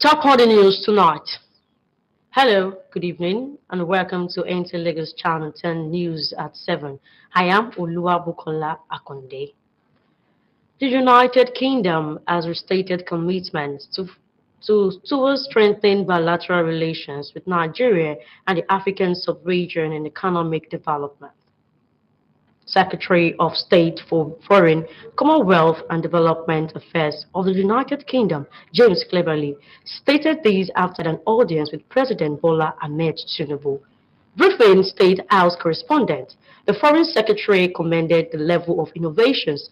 Top on the news tonight. Hello, good evening, and welcome to Nta Lagos Channel 10 News at 7. I am Oluwabukola Akonde. The United Kingdom has restated commitments towards strengthening bilateral relations with Nigeria and the African sub-region in economic development. Secretary of State for Foreign, Commonwealth and Development Affairs of the United Kingdom, James Cleverly, stated this after an audience with President Bola Ahmed Tinubu. Briefing State House correspondent, the Foreign Secretary commended the level of innovations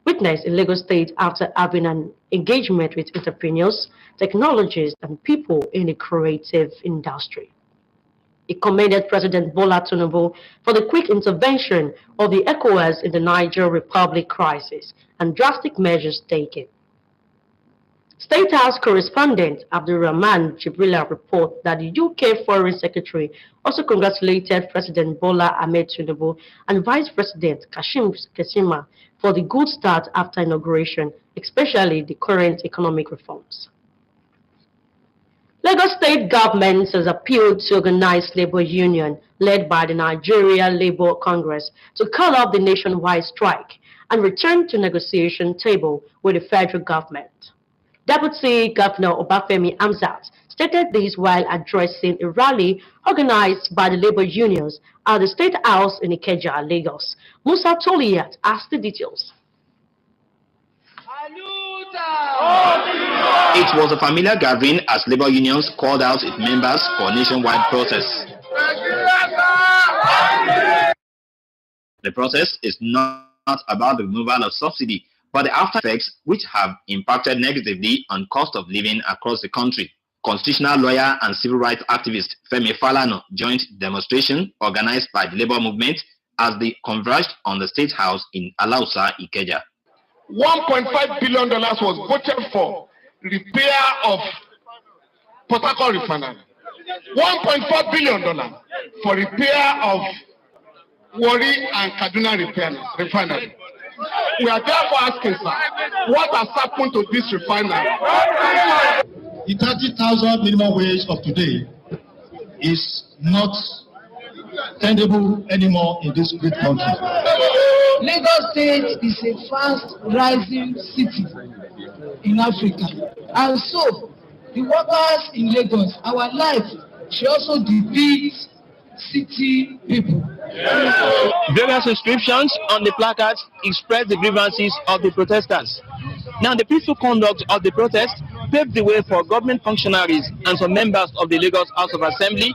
witnessed in Lagos State after having an engagement with entrepreneurs, technologists, and people in the creative industry. He commended President Bola Tinubu for the quick intervention of the ECOWAS in the Niger Republic crisis and drastic measures taken. State House correspondent Abdulrahman Jibrila reported that the UK Foreign Secretary also congratulated President Bola Ahmed Tinubu and Vice President Kashim Shettima for the good start after inauguration, especially the current economic reforms. Lagos State government has appealed to organized labor union led by the Nigeria Labour Congress to call off the nationwide strike and return to negotiation table with the federal government. Deputy Governor Obafemi Hamzat stated this while addressing a rally organized by the labor unions at the State House in Ikeja, Lagos. Musa Toliat asked the details. It was a familiar gathering as labor unions called out its members for nationwide protests. The protest is not about the removal of subsidy, but the after effects which have impacted negatively on cost of living across the country. Constitutional lawyer and civil rights activist Femi Falana joined the demonstration organized by the labor movement as they converged on the State House in Alausa, Ikeja. $1.5 billion was voted for repair of Port Harcourt refinery. $1.4 billion for repair of Warri and Kaduna refinery. We are therefore asking, sir, what has happened to this refinery? The 30,000 minimum wage of today is not tenable anymore in this great country. Lagos State is a fast rising city in Africa, and so the workers in Lagos, our life should also depict city people. Various inscriptions on the placards express the grievances of the protesters. Now, the peaceful conduct of the protest paved the way for government functionaries and some members of the Lagos House of Assembly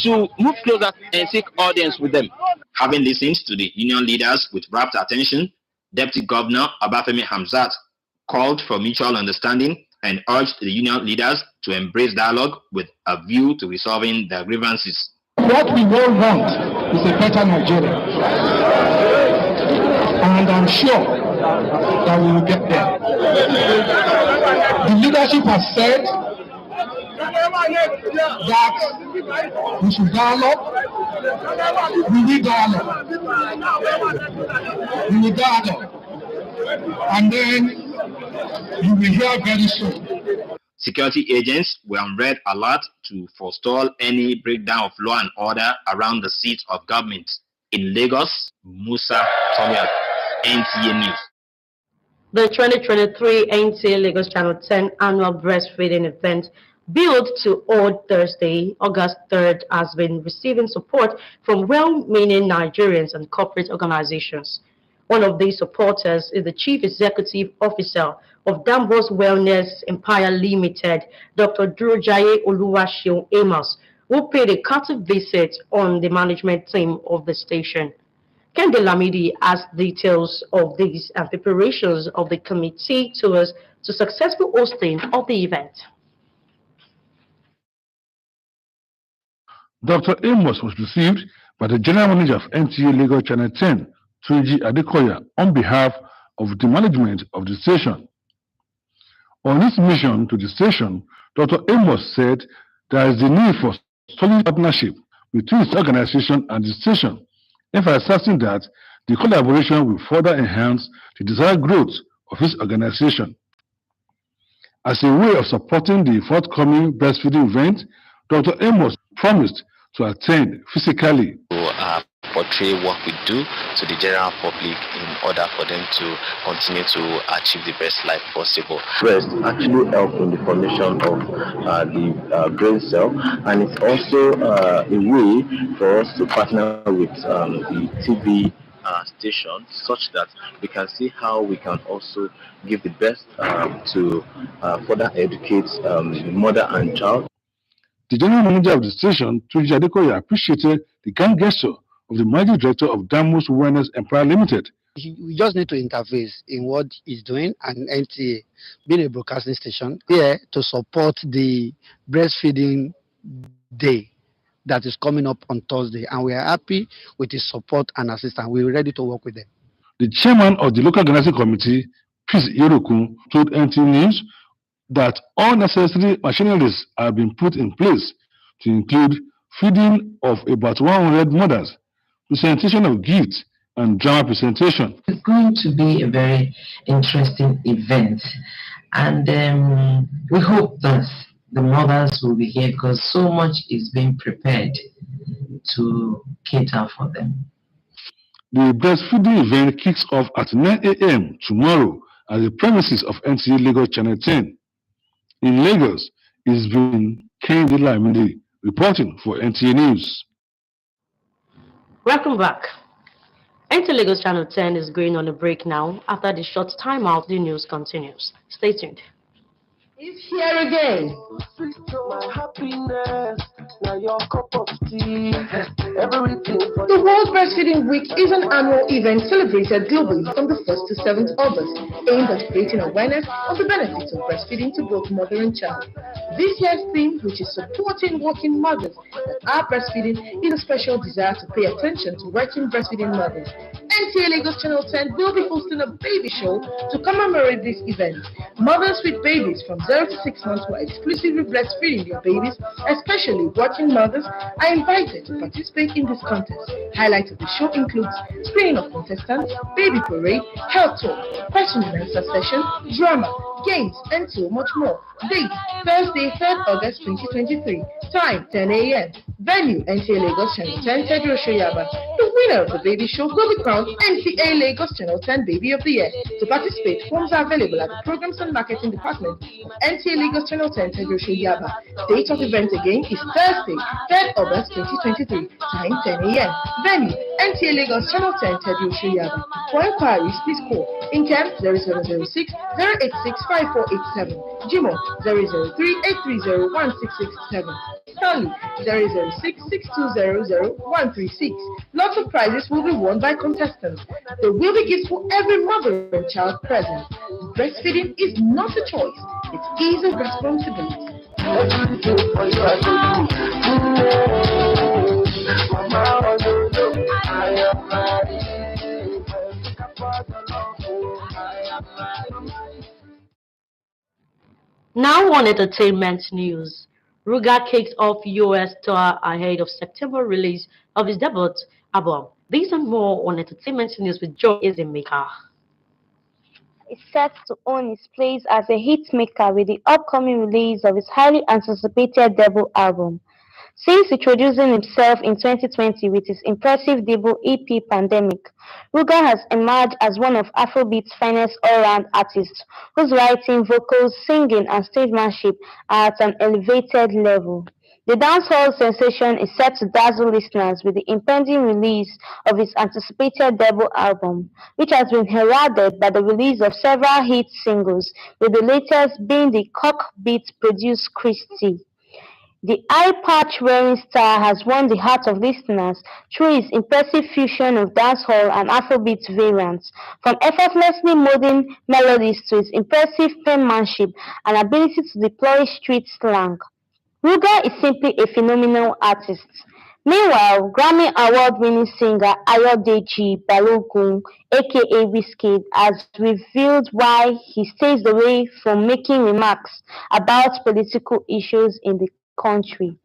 to move closer and seek audience with them. Having listened to the union leaders with rapt attention, Deputy Governor Obafemi Hamzat called for mutual understanding and urged the union leaders to embrace dialogue with a view to resolving their grievances. What we all want is a better Nigeria, and I'm sure that we will get there. The leadership has said that we should dialogue. We need dialogue. We need dialogue. And then you will hear very soon. Security agents were on red alert to forestall any breakdown of law and order around the seat of government. In Lagos, Musa Toliat, NTA News. The 2023 Nta Lagos Channel 10 annual breastfeeding event, billed to hold Thursday, August 3rd, has been receiving support from well-meaning Nigerians and corporate organizations. One of these supporters is the Chief Executive Officer of Dambos Wellness Empire Limited, Dr. Durojaye Oluwaseun Amos, who paid a courtesy visit on the management team of the station. Kende Lamidi has details of these and preparations of the committee towards the successful hosting of the event. Dr. Amos was received by the General Manager of NTA Lagos Channel 10, Tunji Adekoya, on behalf of the management of the station. On his mission to the station, Dr. Amos said there is the need for solid partnership between his organization and the station, emphasizing that the collaboration will further enhance the desired growth of his organization. As a way of supporting the forthcoming breastfeeding event, Dr. Amos promised to attend physically. Portray what we do to the general public in order for them to continue to achieve the best life possible. Breast actually help in the formation of the brain cell, and it's also a way for us to partner with the TV station, such that we can see how we can also give the best to further educate the mother and child. The general manager of the station, Nta Ch10, appreciated the kind gesture of the managing director of Damus Wellness Empire Limited. We just need to interface in what he's doing, and NTA, being a broadcasting station, here to support the breastfeeding day that is coming up on Thursday, and we are happy with his support and assistance. We're ready to work with them. The chairman of the local organizing committee, Peace Yerokun, told NT News that all necessary machineries have been put in place to include feeding of about 100 mothers, presentation of gifts, and drama presentation. It's going to be a very interesting event, and we hope that the mothers will be here because so much is being prepared to cater for them. The breastfeeding event kicks off at 9 a.m. tomorrow at the premises of NTA Lagos Channel 10. In Lagos, it's been Kendi Lamide reporting for NTA News. Welcome back. NTA Lagos Channel 10 is going on a break now. After the short timeout, the news continues. Stay tuned. It's here again. The World Breastfeeding Week is an annual event celebrated globally from the 1st to 7th August, aimed at creating awareness of the benefits of breastfeeding to both mother and child. This year's theme, which is supporting working mothers that are breastfeeding, is a special desire to pay attention to working breastfeeding mothers. NTA Lagos Channel 10 will be hosting a baby show to commemorate this event. Mothers with babies from 0 to 6 months who are exclusively breastfeeding their babies, especially working mothers, are invited to participate in this contest. Highlights of the show includes screening of contestants, baby parade, health talk, question and answer session, drama, games, and so much more. Date, Thursday, 3rd August 2023. Time, 10 a.m. Venue, NTA Lagos Channel 10, Tedro Shoyaba. The winner of the baby show will be crowned NTA Lagos Channel 10 Baby of the Year. To participate, forms are available at the Programs and Marketing Department of NTA Lagos Channel 10, Tedro Shoyaba. Date of event again is Thursday, 3rd August 2023. Time, 10 a.m. Venue, NTA Lagos Channel 10, Tedro Shoyaba. For inquiries, please call Incam 0706 086 5487. Jimo 003 830 1667. Stanley 006 6200 136. Lots of prizes will be won by contestants. There will be gifts for every mother and child present. Breastfeeding is not a choice, it is a responsibility. Now on entertainment news. Ruga kicks off US tour ahead of September release of his debut album. These and more on entertainment news with Joe Izemeka. Is set to own his place as a hit maker with the upcoming release of his highly anticipated debut album. Since introducing himself in 2020 with his impressive debut EP Pandemic, Ruga has emerged as one of Afrobeat's finest all-round artists whose writing, vocals, singing and stagemanship are at an elevated level. The dancehall sensation is set to dazzle listeners with the impending release of his anticipated debut album, which has been heralded by the release of several hit singles, with the latest being the Cock Beat-produced Christy. The eye-patch-wearing star has won the heart of listeners through his impressive fusion of dancehall and Afrobeat variants, from effortlessly molding melodies to his impressive penmanship and ability to deploy street slang. Ruga is simply a phenomenal artist. Meanwhile, Grammy Award-winning singer Ayodeji Balogun, aka Wizkid, has revealed why he stays away from making remarks about political issues in the country.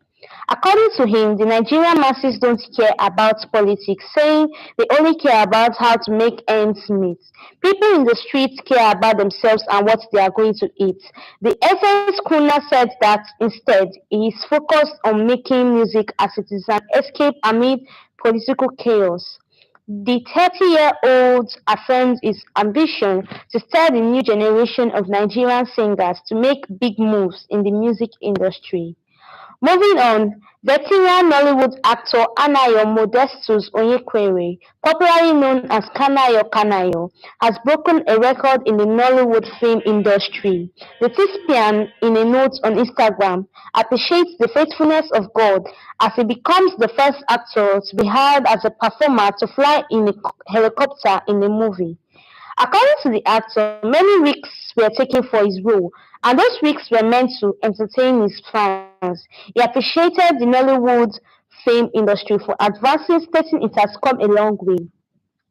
According to him, the Nigerian masses don't care about politics, saying they only care about how to make ends meet. People in the streets care about themselves and what they are going to eat. The Essence crooner said that instead, he is focused on making music as it is an escape amid political chaos. The 30-year-old affirms his ambition to start the new generation of Nigerian singers to make big moves in the music industry. Moving on, veteran Nollywood actor Anayo Modestus Onyekwere, popularly known as Kanayo Kanayo, has broken a record in the Nollywood film industry. The thespian, in a note on Instagram, appreciates the faithfulness of God as he becomes the first actor to be hired as a performer to fly in a helicopter in the movie. According to the actor, many risks were taken for his role, and those risks were meant to entertain his fans. He appreciated the Nollywood film industry for advancing, stating it has come a long way.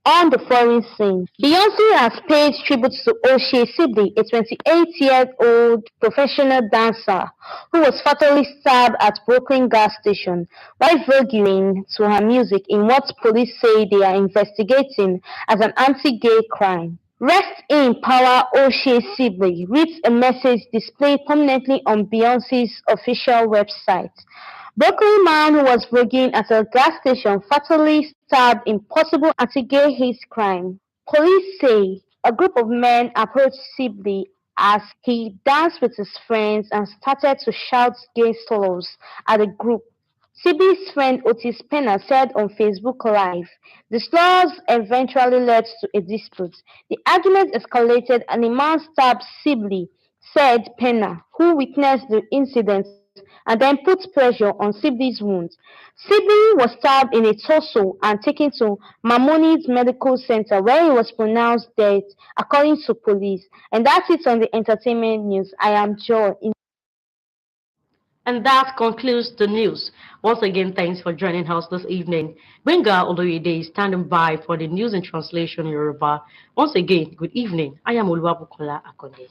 On the foreign scene, Beyoncé has paid tribute to O'Shea Sibley, a 28-year-old professional dancer who was fatally stabbed at Brooklyn gas station while voguing to her music in what police say they are investigating as an anti-gay crime. Rest in power O'Shea Sibley reads a message displayed prominently on Beyoncé's official website. Brooklyn man who was voguing at a gas station fatally stabbed in possible anti-gay hate crime. Police say a group of men approached Sibley as he danced with his friends and started to shout gay slurs at the group. Sibley's friend Otis Pena said on Facebook Live, the slurs eventually led to a dispute. The argument escalated and a man stabbed Sibley, said Pena, who witnessed the incident and then put pressure on Sibley's wounds. Sibley was stabbed in a torso and taken to Maimonides Medical Center where he was pronounced dead, according to police. And that's it on the entertainment news. I am Joy. And that concludes the news. Once again, thanks for joining us this evening. Benga Oloyede is standing by for the news and translation in Yoruba. Once again, good evening. I am Oluwabukola Akonde.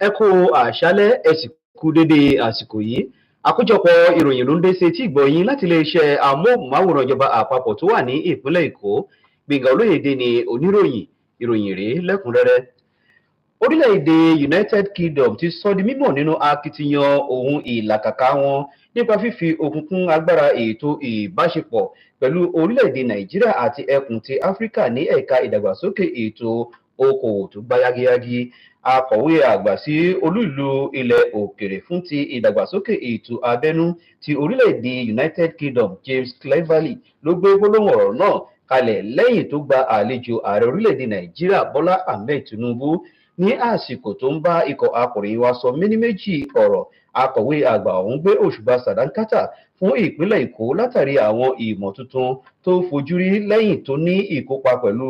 Ẹ kú àṣálẹ́, ẹ sì kú dédé àsìkò yìí. Àkójọpọ̀ ìròyìn ló ń dé sí etí ìgbọ̀yìn láti iléeṣẹ́ amóhùnmáwòrán ìjọba àpapọ̀ tó wà ní ìpínlẹ̀ Èkó. Gbénga Olóyèdé ni oníròyìn, ìròyìn rèé lẹ́kùnrẹ́rẹ́. Orílẹ̀-èdè United Kingdom ti sọ di mímọ̀ nínú akitiyan ohun ìlàkàkà wọn nípa fífi òkun kún agbára ètò ìbáṣepọ̀ pẹ̀lú orílẹ̀-èdè Nàìjíríà àti ẹkùn ti Áfíríkà ní ẹ̀ka ìdàgbàsókè ètò okòwò tó gbá yágíyágí. Akọ̀wé àgbà sí olú ìlú ilẹ̀ òkèrè fún ti ìdàgbàsókè ètò abẹ́nú ti orílẹ̀-èdè United Kingdom James Cleverly ló gbé gbólóhùn ọ̀rọ̀ náà kalẹ̀ lẹ́yìn tó gba àlejò ààrẹ orílẹ̀-èdè Nàìjíríà Bọ́lá Ahmed Tinubu ní àsìkò tó ń bá ikọ̀ akọ̀ròyìn wa sọ méní méjì ọ̀rọ̀. Akọ̀wé àgbà ọ̀hún gbé òṣùbà sàdánkátà fún ìpínlẹ̀ Èkó látàrí àwọn ìmọ̀ tuntun tó fojú rí lẹ́yìn tó ní ìkópa pẹ̀lú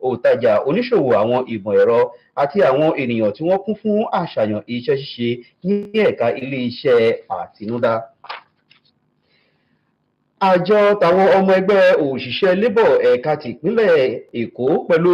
òǹtajà oníṣòwò àwọn ìmọ̀ ẹ̀rọ àti àwọn ènìyàn tí wọ́n kún fún àṣàyàn iṣẹ́ ṣíṣe ní ẹ̀ka ilé-iṣẹ́ àtinúdá. Àjọ tàwọn ọmọ ẹgbẹ́ òṣìṣẹ́ Labour ẹ̀ka tìpínlẹ̀ Èkó pẹ̀lú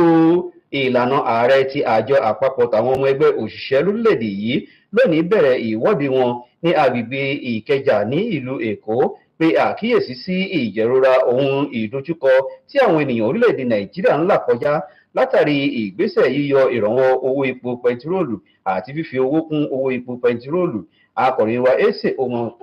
ìlànà ààrẹ ti àjọ àpapọ̀ tàwọn ọmọ ẹgbẹ́ òṣìṣẹ́ lórílẹ̀-èdè yìí lónìí bẹ̀rẹ̀ ìwọ́de wọn ní agbègbè Ìkẹjà ní ìlú Èkó pé àkíyèsí sí ìjẹ̀rora ohun ìdojúkọ tí àwọn ènìyàn orílẹ̀-èdè Nàìjíríà ń là kọjá látàrí ìgbésẹ̀ yíyọ ìrànwọ́ owó epo pẹtiróòlù àti fífi owó kún owó epo pẹtiróòlù. Akọ̀ròyìn wa Ese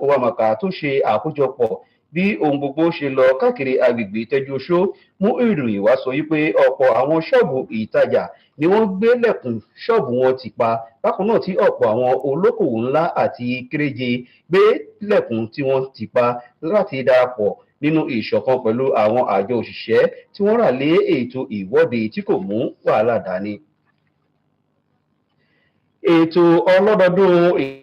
Owamaka tó ṣe àkójọpọ̀ bí ohun gbogbo ṣe lọ káàkiri agbègbè Ìtẹ́jú-Oṣó mú ìròyìn wá sọ wípé ọ̀pọ̀ àwọn ṣọ́ọ̀bù ìtajà ni wọ́n gbé lẹ̀kùn ṣọ́ọ̀bù wọn tì pa, bákan náà tí ọ̀pọ̀ àwọn olókòwò ńlá àti kéréje gbé lẹ̀kùn tí wọ́n tì pa láti darapọ̀ nínú ìṣọ̀kan pẹ̀lú àwọn àjọ òṣìṣẹ́ tí wọ́n rà lé ètò ìwọ́de tí kò mú wàhálà dání. ètò ọlọ́dọọdún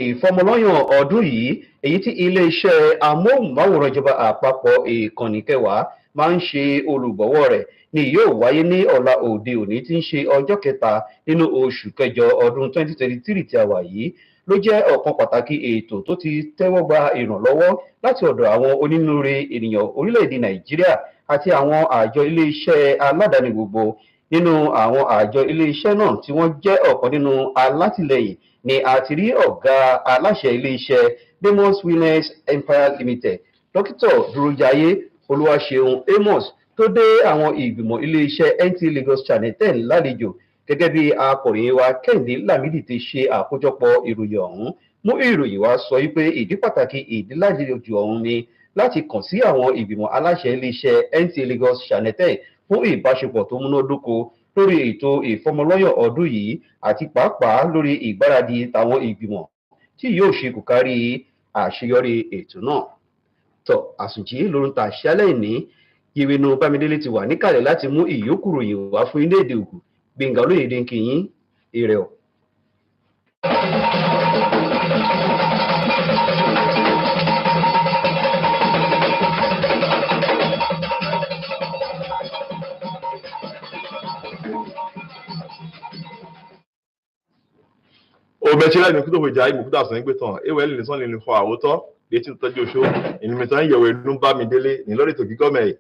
ìfọmọlọ́yàn ọdún yìí èyí tí iléeṣẹ́ amóhùnmáwòrán ìjọba àpapọ̀ ìkànnì kẹwàá máa ń ṣe olùgbọ̀wọ́ rẹ̀ ni yóò wáyé ní ọ̀la òde òní tí ń ṣe ọjọ́ kẹta nínú oṣù kẹjọ ọdún 2023 tí a wà yìí ló jẹ́ ọ̀kan pàtàkì ètò tó ti tẹ́wọ́ gba ìrànlọ́wọ́ láti ọ̀dọ̀ àwọn onínúure ènìyàn orílẹ̀-èdè nàìjíríà àti àwọn àjọ iléeṣẹ́ aládàáni gbogbo. Nínú àwọn àjọ iléeṣẹ́ náà tí wọ́n jẹ́ ọ̀kan nínú alátìlẹyìn ni a ti rí ọ̀gá aláṣẹ iléeṣẹ́ Demos Winners Empire Limited dókítà Dúrójayé Olúwaṣeun Amos tó dé àwọn ìgbìmọ̀ iléeṣẹ́ NTA Lagos Channel 10 lálejò gẹ́gẹ́ bí akọ̀ròyìn wa Kẹ́hìndé Lámídì ti ṣe àkójọpọ̀ ìròyìn ọ̀hún mú ìròyìn wa sọ wípé ìdí pàtàkì ìdílàjò ọ̀hún ni láti kàn sí àwọn ìgbìmọ̀ aláṣẹ iléeṣẹ́ NTA Lagos Channel 10 fún ìbáṣepọ̀ tó múnádóko lórí ètò ìfọmọlọ́yàn ọdún yìí àti pàápàá lórí ìgbáradì tàwọn ìgbìmọ̀ tí yóò ṣe kò kárí àṣeyọrí ètò náà. Tọ́ àsùnjì lórun ta àṣálẹ́ ìní Ìrìnnà Bámidélé ti wà níkàlẹ̀ láti mú ìyókù ròyìn wá fún ilé èdè ògùn Gbẹ̀ngà Olóyèdè ń kí yín ire o. Obechela ni kuto boja imu kuta san gbe tan ewe le son le fo awoto de tin tojo so eni mi tan yewe nu Bámidélé ni lori to gigome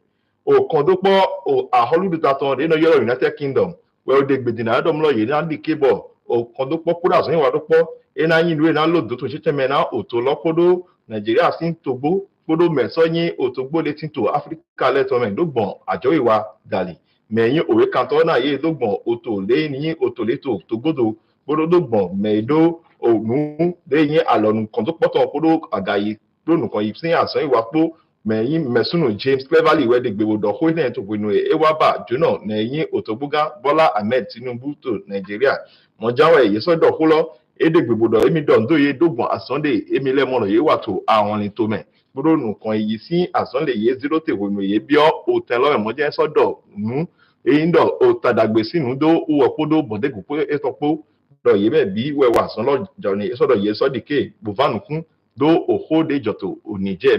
o kan do po o aholudu ta tan de no yoro United Kingdom we o de gbedina do mlo ye na di kebo o kan do po kuda san wa do po e na yin lu na lodo to se teme na o to lopodo Nigeria sin togbo podo meso yin o togbo le tin to Africa le to me do gbon ajo iwa dali meyin owe kan to na ye do gbon o to le ni o to le to togbodo podo gbon meido onu deyin alonu kan to poto podo agayi lonu kan yi sin asan iwa po meyin mesunu James Cleverly we de gbewo do ko ne to pinu e wa ba jona neyin otogbuga Bola Ahmed Tinubu to Nigeria mo jawe ye so do ko lo e de gbewo do emi do ndo ye dogbon asande emi le mo ye wa to awon ni to me podo nu kan yi sin asande ye 0 te wonu ye bio o ten lo mo je so do nu eyindo o tadagbe sinu do uwo podo bode gupo etopo do ye be bi we wa san lo joni so do ye so dike buvanu kun do oho de joto onije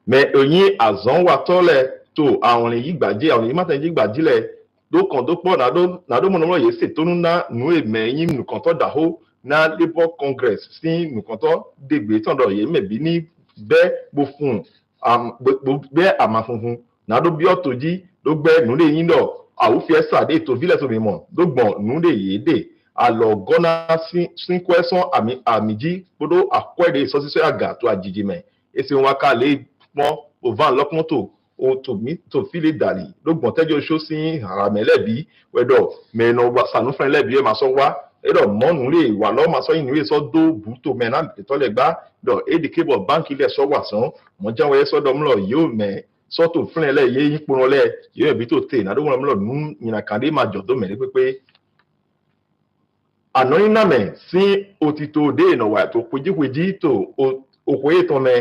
me oyin azon wa tole to awon yi gbaje awon yi matan yi gbajile do kan do po na do mo no ye se to na nu eme yin nu kan to daho na Labour Congress sin nu kan to degbe ton do ye me bi ni be bo fun be amafunfun na do bi otoji do gbe nu le yin do awufi esa de to vile to mi mo do gbon nu de ye de alo gona sin question amiji podo akwede so si aga to ajiji me ese wa ka le pon o van lokun to o to mi to file dali lo gbon tejo so sin ara melebi wedo me no wa sanu fun lebi e ma so wa edo monu le wa lo ma so yin we so do bu to me na to le gba do e de kebo bank ile so wa san mo janwe so do mlo yo me so to fun le ye yin pon le yo bi to te na do mo mlo nu yin kan de ma jo do me pepe anoyin na me si otito de no wa to kweji to okwe to me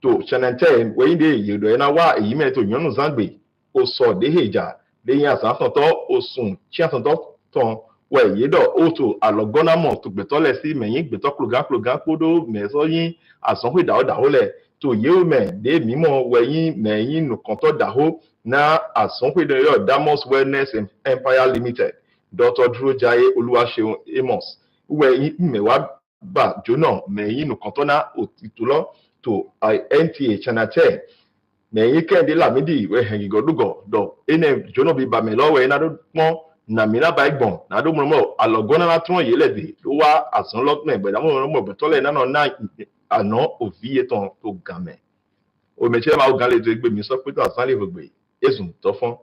to Channel we de yedo na wa eyi me to yanu zangbe o so de heja de yin asan to o sun chi asan to ton we yedo o to alogona mo to gbeto le si meyin gbeto klogan podo me so yin asan we da o le to ye o me de mimo we yin meyin nu kan to daho na asan we de yo Damos Wellness Empire Limited Dr. Dúrójayé Olúwaṣeun Amos we yin mewa ba jona meyin nu kan to na otitulo to NTA Channel 10 meyin Kẹ́hìndé Lámídì we hengi godugo do ene jono bi ba me lo we na do pon na mi na ba igbon na do mo alogona na tun ye lede do wa asan lo me gbe da mo gbe to le na na ana oviye ton to game o me che ma o gan le to gbe mi so pe to asan le gbe esun to fon